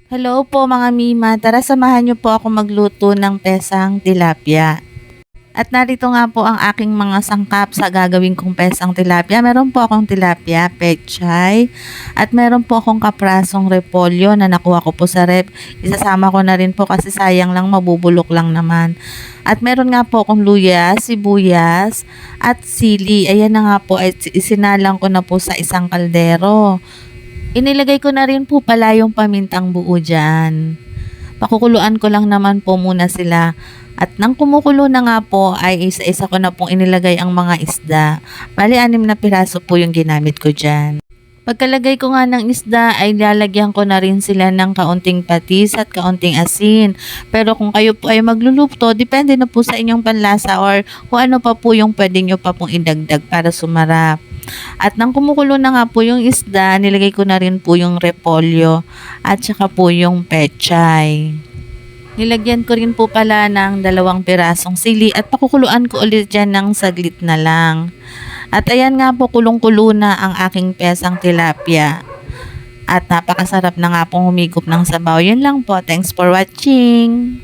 Hello po mga Mima, tara samahan niyo po ako magluto ng pesang tilapia. At narito nga po ang aking mga sangkap sa gagawin kong pesang tilapia. Meron po akong tilapia, pechay, at meron po akong kaprasong repolyo na nakuha ko po sa rep. Isasama ko na rin po kasi sayang lang, mabubulok lang naman. At meron nga po akong luya, sibuyas, at sili. Ayan na nga po, ay isinalang ko na po sa isang kaldero. Inilagay ko na rin po pala yung pamintang buo dyan. Pakukuluan ko lang naman po muna sila. At nang kumukulo na nga po ay isa-isa ko na pong inilagay ang mga isda. Bali, 6 na piraso po yung ginamit ko dyan. Pagkalagay ko nga ng isda ay lalagyan ko na rin sila ng kaunting patis at kaunting asin. Pero kung kayo po ay magluluto, depende na po sa inyong panlasa or kung ano pa po yung pwede nyo pa pong idagdag para sumarap. At nang kumukulo na nga po yung isda, nilagay ko na rin po yung repolyo at saka po yung pechay. Nilagyan ko rin po pala ng 2 pirasong sili at pakukuluan ko ulit dyan ng saglit na lang. At ayan nga po, kulong-kulo na ang aking pesang tilapia. At napakasarap na nga pong humigop ng sabaw. Yun lang po. Thanks for watching.